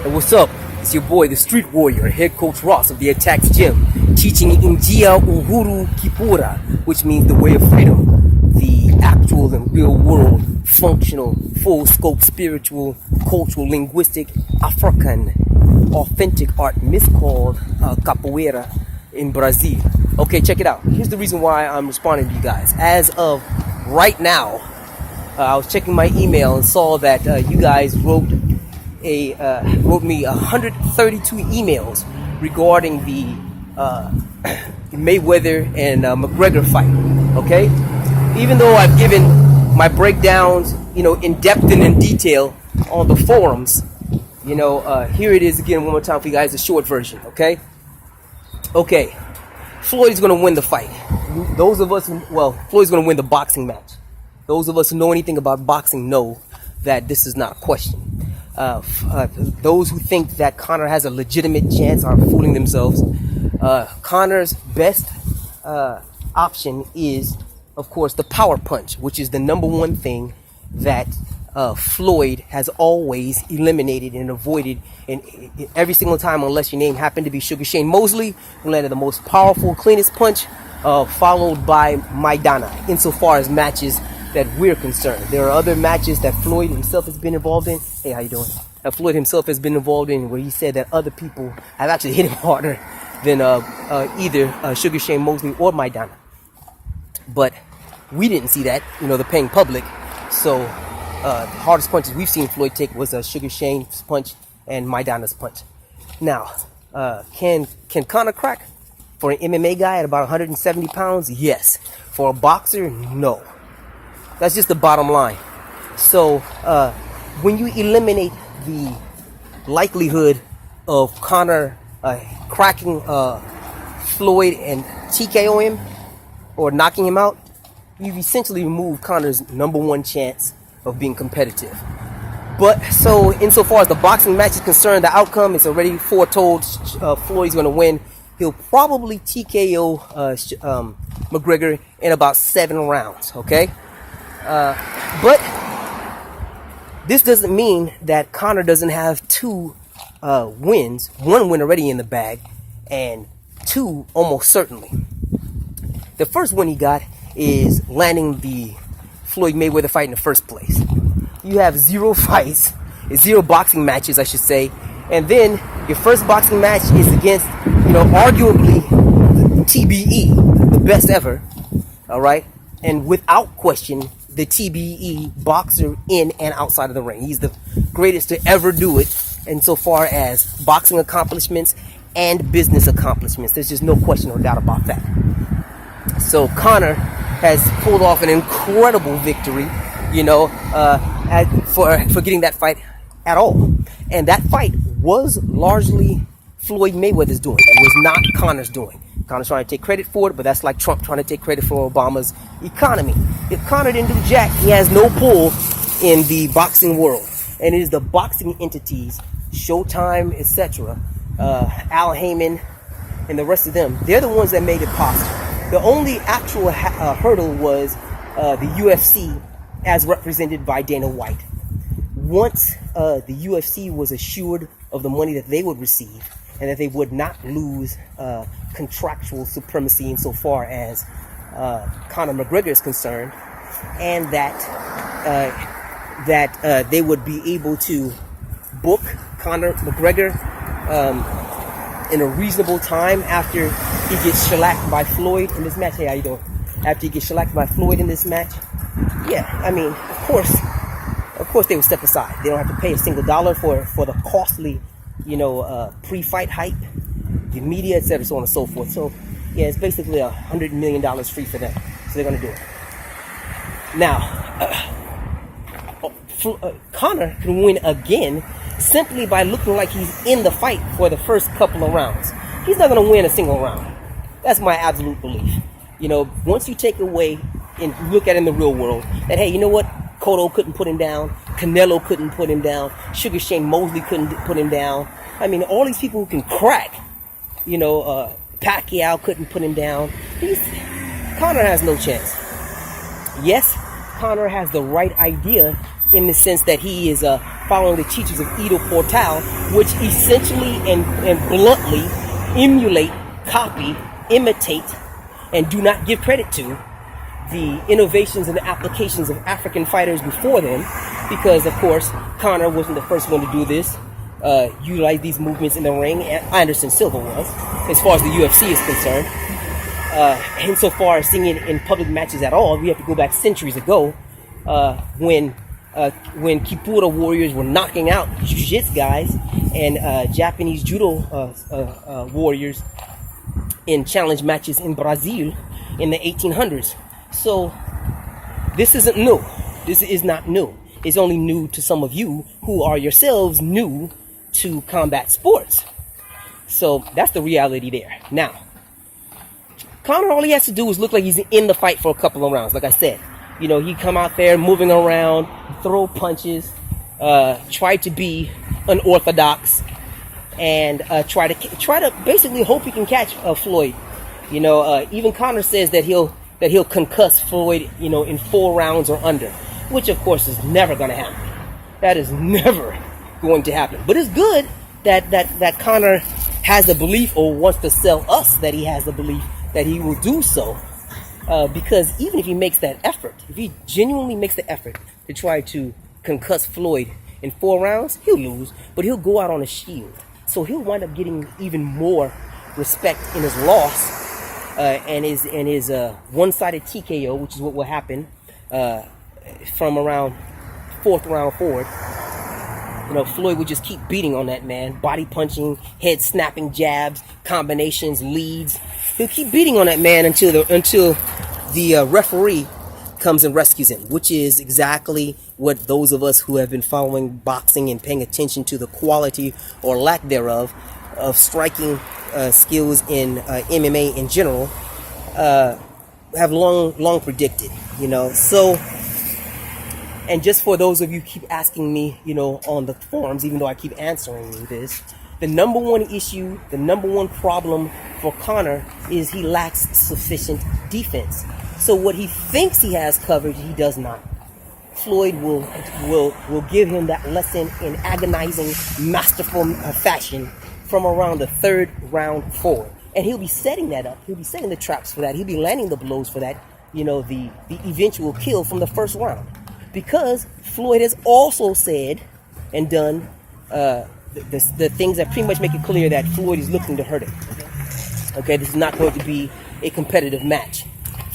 And what's up? It's your boy, the Street Warrior, Head Coach Ross of the Attacks Gym, teaching Injia Uhuru Kipura, which means the way of freedom, the actual and real world, functional, full scope, spiritual, cultural, linguistic, African, authentic art miscalled capoeira in Brazil. Okay, check it out. Here's the reason why I'm responding to you guys. As of right now, I was checking my email and saw that you guys wrote me 132 emails regarding the Mayweather and McGregor fight. Okay, even though I've given my breakdowns, in depth and in detail on the forums, here it is again one more time for you guys, the short version. Okay, Floyd is going to win the fight. Those of us, Floyd's going to win the boxing match. Those of us who know anything about boxing know that this is not a question. Those who think that Conor has a legitimate chance are fooling themselves. Conor's best option is, of course, the power punch, which is the number one thing that Floyd has always eliminated and avoided in every single time, unless your name happened to be Sugar Shane Mosley, who landed the most powerful, cleanest punch, followed by Maidana, insofar as matches that we're concerned. There are other matches that Floyd himself has been involved in. Hey, how you doing? Floyd himself has been involved in where he said that other people have actually hit him harder than either Sugar Shane Mosley or Maidana. But we didn't see that, the paying public. So the hardest punches we've seen Floyd take was Sugar Shane's punch and Maidana's punch. Now, can Conor crack? For an MMA guy at about 170 pounds, yes. For a boxer, no. That's just the bottom line. So when you eliminate the likelihood of Conor cracking Floyd and TKO him or knocking him out, you've essentially removed Conor's number one chance of being competitive. But so insofar as the boxing match is concerned, the outcome is already foretold. Floyd's going to win. He'll probably TKO McGregor in about 7 rounds, okay? But this doesn't mean that Conor doesn't have 2 wins. 1 win already in the bag, and 2 almost certainly. The first win he got is landing the Floyd Mayweather fight in the first place. You have 0 fights, 0 boxing matches, I should say, and then your first boxing match is against, arguably the TBE, the best ever, all right, and without question, the TBE boxer in and outside of the ring. He's the greatest to ever do it insofar as boxing accomplishments and business accomplishments. There's just no question or doubt about that. So Conor has pulled off an incredible victory, for getting that fight at all. And that fight was largely Floyd Mayweather's doing. It was not Conor's doing. Conor's trying to take credit for it, but that's like Trump trying to take credit for Obama's economy. If Conor didn't do jack, he has no pull in the boxing world. And it is the boxing entities, Showtime, etc., Al Heyman, and the rest of them, they're the ones that made it possible. The only actual hurdle was the UFC as represented by Dana White. Once the UFC was assured of the money that they would receive and that they would not lose contractual supremacy insofar as Conor McGregor is concerned, and that they would be able to book Conor McGregor in a reasonable time after he gets shellacked by Floyd in this match. Hey, how you doing? After he gets shellacked by Floyd in this match, of course they would step aside. They don't have to pay a single dollar for the costly, pre-fight hype, the media, etc., so on and so forth. So, yeah, it's basically $100 million free for them. So they're going to do it. Now, Conor can win again simply by looking like he's in the fight for the first couple of rounds. He's not going to win a single round. That's my absolute belief. Once you take away and look at it in the real world, that, hey, you know what? Cotto couldn't put him down. Canelo couldn't put him down. Sugar Shane Mosley couldn't put him down. I mean, all these people who can crack, Pacquiao couldn't put him down. Conor has no chance. Yes, Conor has the right idea in the sense that he is following the teachings of Ido Portal, which essentially and bluntly emulate, copy, imitate, and do not give credit to the innovations and the applications of African fighters before them, because of course Conor wasn't the first one to do this, utilize these movements in the ring, and Anderson Silva was, as far as the UFC is concerned. Insofar as seeing it in public matches at all, we have to go back centuries ago, when Kipura warriors were knocking out jiu-jitsu guys and Japanese judo warriors in challenge matches in Brazil in the 1800s. So this isn't new. This is not new. It's only new to some of you who are yourselves new to combat sports. So that's the reality there. Now, Conor, all he has to do is look like he's in the fight for a couple of rounds. Like I said, you know, he come out there moving around, throw punches, try to be unorthodox, and try to basically hope he can catch Floyd. You know, even Conor says that he'll concuss Floyd, you know, in 4 rounds or under, which of course is never going to happen. That is never going to happen. But it's good that Conor has the belief, or wants to sell us that he has the belief that he will do so, because even if he makes that effort, if he genuinely makes the effort to try to concuss Floyd in 4 rounds, he'll lose, but he'll go out on a shield. So he'll wind up getting even more respect in his loss, and his one-sided TKO, which is what will happen from around 4th round forward. You know, Floyd would just keep beating on that man, body punching, head snapping jabs, combinations, leads. He'll keep beating on that man until the referee comes and rescues him, which is exactly what those of us who have been following boxing and paying attention to the quality or lack thereof of striking skills in MMA in general have long predicted. You know, so. And just for those of you who keep asking me, you know, on the forums, even though I keep answering you this, the number one issue, the number one problem for Conor is he lacks sufficient defense. So what he thinks he has covered, he does not. Floyd will give him that lesson in agonizing, masterful fashion from around the 3rd round forward. And he'll be setting that up. He'll be setting the traps for that. He'll be landing the blows for that, you know, the eventual kill from the 1st round. Because Floyd has also said and done the things that pretty much make it clear that Floyd is looking to hurt him. Okay, this is not going to be a competitive match.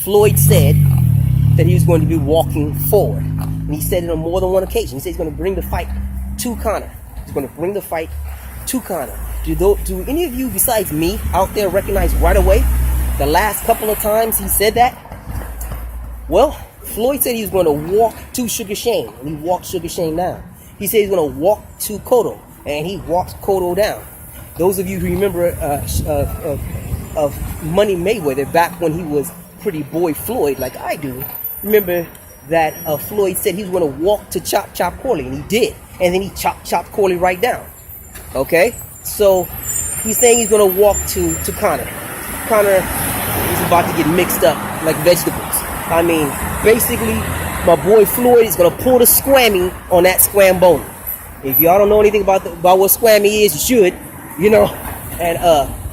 Floyd said that he was going to be walking forward. And he said it on more than one occasion. He said he's going to bring the fight to Conor. He's going to bring the fight to Conor. Do any of you besides me out there recognize right away the last couple of times he said that? Well, Floyd said he was going to walk to Sugar Shane, and he walked Sugar Shane down. He said he's going to walk to Cotto, and he walked Cotto down. Those of you who remember of Money Mayweather back when he was Pretty Boy Floyd, like I do, remember that Floyd said he was going to walk to Chop Corley, and he did. And then he chopped Corley right down. Okay? So he's saying he's going to walk to Conor. Conor is about to get mixed up like vegetables. I mean, basically, my boy Floyd is going to pull the squammy on that scrambone. If y'all don't know anything about what squammy is, you should, you know. And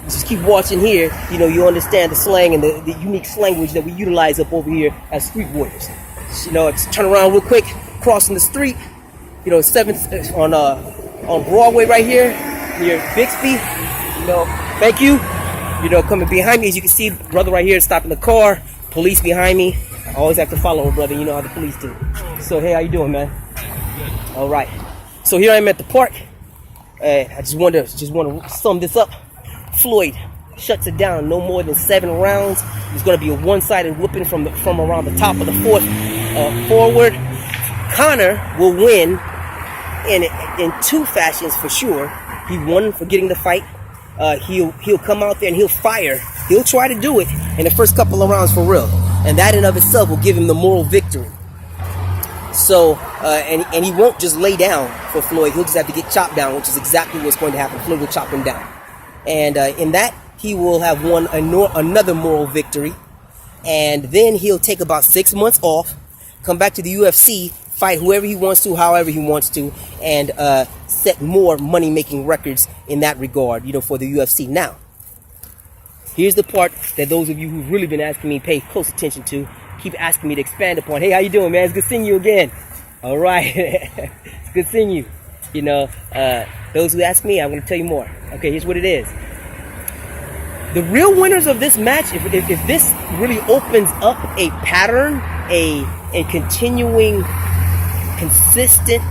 just keep watching here. You know, you understand the slang and the unique language that we utilize up over here as street warriors. You know, just turn around real quick, crossing the street. You know, 7th on Broadway right here near Bixby. You know, thank you. You know, coming behind me, as you can see, brother right here stopping the car. Police behind me. I always have to follow a brother. You know how the police do. So, hey, how you doing, man? All right. So here I am at the park. I just want to sum this up. Floyd shuts it down. No more than 7 rounds. It's going to be a one-sided whooping from around the top of the 4th forward. Conor will win in 2 fashions for sure. He won for getting the fight. He'll come out there and he'll fire. He'll try to do it in the first couple of rounds for real, and that in of itself will give him the moral victory. So, and he won't just lay down for Floyd. He'll just have to get chopped down, which is exactly what's going to happen. Floyd will chop him down, and in that he will have won another moral victory, and then he'll take about 6 months off, come back to the UFC, fight whoever he wants to, however he wants to, and set more money-making records in that regard, you know, for the UFC. Now, here's the part that those of you who've really been asking me pay close attention to, keep asking me to expand upon. Hey, how you doing, man? It's good seeing you again. All right. It's good seeing you. You know, those who ask me, I'm going to tell you more. Okay, here's what it is. The real winners of this match, if this really opens up a pattern, a continuing, consistent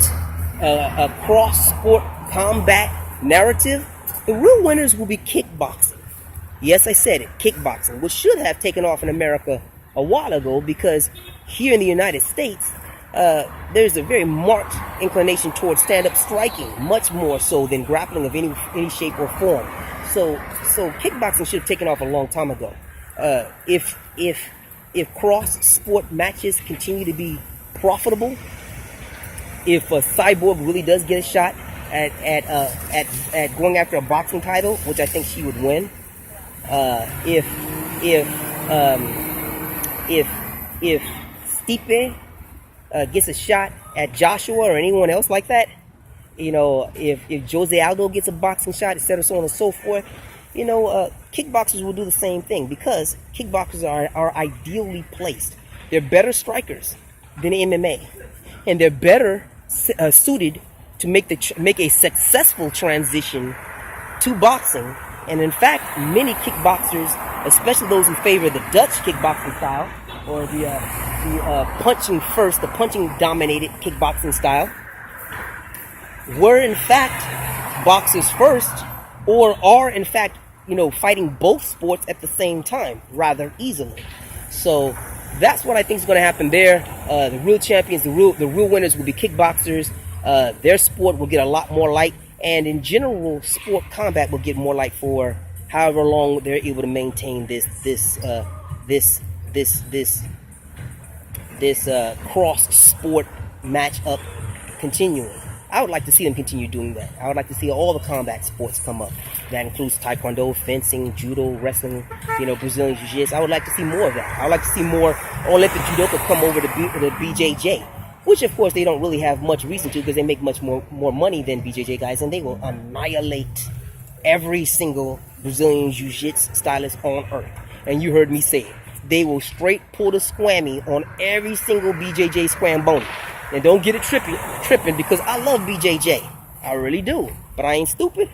cross-sport combat narrative, the real winners will be kickboxing. Yes, I said it, kickboxing, which should have taken off in America a while ago, because here in the United States, there's a very marked inclination towards stand-up striking, much more so than grappling of any shape or form. So kickboxing should have taken off a long time ago. If cross-sport matches continue to be profitable, if Cyborg really does get a shot at going after a boxing title, which I think she would win, if Stipe gets a shot at Joshua or anyone else like that, you know, if Jose Aldo gets a boxing shot, etc., so on and so forth, you know, kickboxers will do the same thing, because kickboxers are ideally placed. They're better strikers than MMA, and they're better suited to make a successful transition to boxing. And in fact, many kickboxers, especially those who favor the Dutch kickboxing style, or the punching first, the punching dominated kickboxing style, were in fact boxers first, or are in fact, you know, fighting both sports at the same time rather easily. So that's what I think is going to happen there. The real champions, the real winners will be kickboxers. Their sport will get a lot more light, and in general, sport combat will get more light for however long they're able to maintain this cross sport matchup continuing. I would like to see them continue doing that. I would like to see all the combat sports come up. That includes taekwondo, fencing, judo, wrestling, you know, Brazilian jiu-jitsu. I would like to see more of that. I would like to see more Olympic judoka come over to the BJJ, which of course they don't really have much reason to, because they make much more money than BJJ guys, and they will annihilate every single Brazilian jiu-jitsu stylist on earth. And you heard me say it. They will straight pull the squammy on every single BJJ squamboni. And don't get it tripping, because I love BJJ. I really do. But I ain't stupid,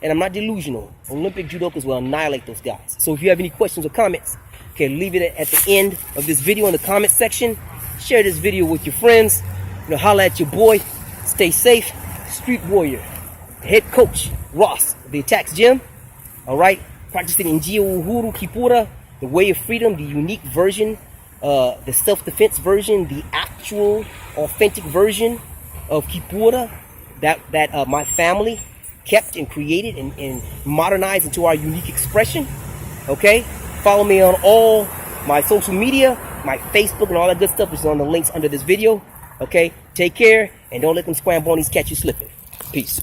and I'm not delusional. Olympic judokas will annihilate those guys. So if you have any questions or comments, okay, leave it at the end of this video in the comment section. Share this video with your friends. You know, holla at your boy. Stay safe. Street Warrior. Head coach, Ross, of the Attacks Gym. Alright? Practicing in Njia Uhuru Kipura, the way of freedom, the unique version, the self-defense version, the actual authentic version of Kipura that my family kept and created and modernized into our unique expression. Okay? Follow me on all my social media, my Facebook, and all that good stuff is on the links under this video. Okay? Take care, and don't let them scrambonis catch you slipping. Peace.